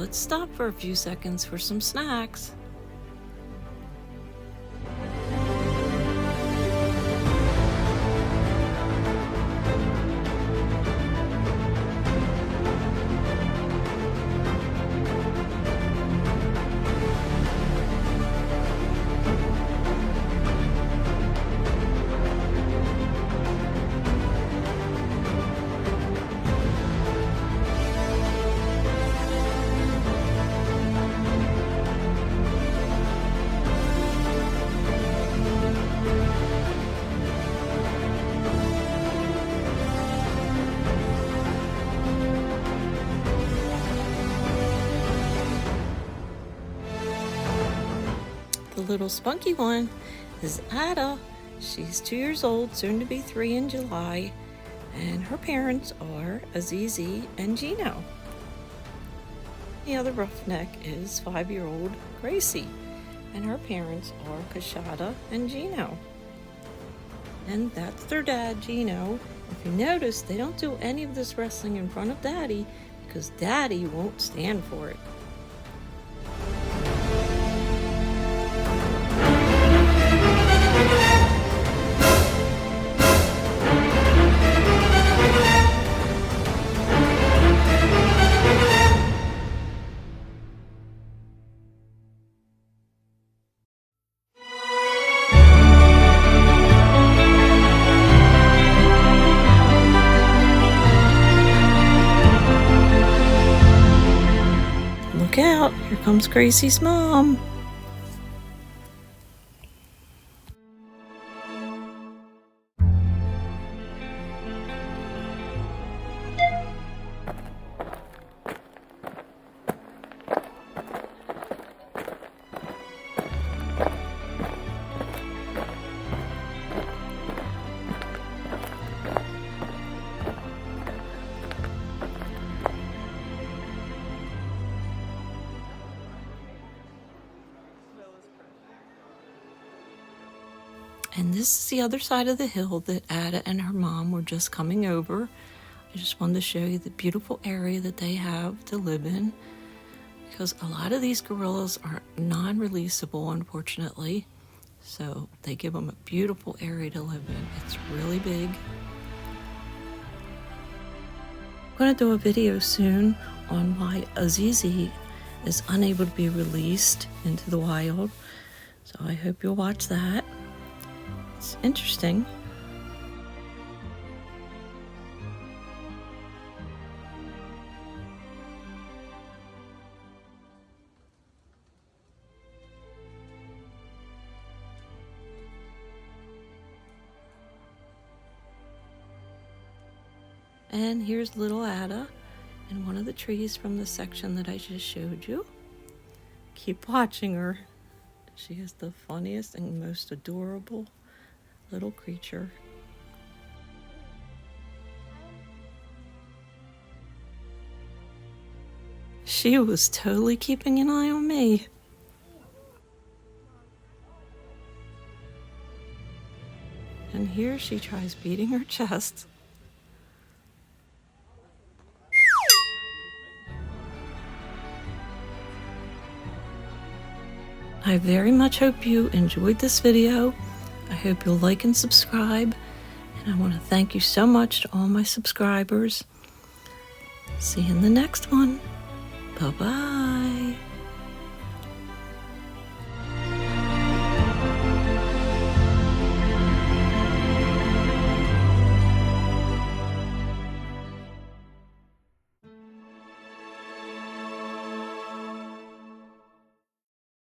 let's stop for a few seconds for some snacks. The little spunky one is Ada. She's 2 years old, soon to be 3 in July, and her parents are Azizi and Gino. The other roughneck is 5-year-old Gracie, and her parents are Kashada and Gino. And that's their dad, Gino. If you notice, they don't do any of this wrestling in front of Daddy because Daddy won't stand for it. Look out, here comes Gracie's mom. And this is the other side of the hill that Ada and her mom were just coming over. I just wanted to show you the beautiful area that they have to live in, because a lot of these gorillas are non-releasable, unfortunately. So they give them a beautiful area to live in. It's really big. I'm going to do a video soon on why Azizi is unable to be released into the wild. So I hope you'll watch that. It's interesting. And here's little Ada in one of the trees from the section that I just showed you. Keep watching her. She is the funniest and most adorable little creature. She was totally keeping an eye on me. And here she tries beating her chest. I very much hope you enjoyed this video. I hope you'll like and subscribe, and I want to thank you so much to all my subscribers. See you in the next one. Bye-bye.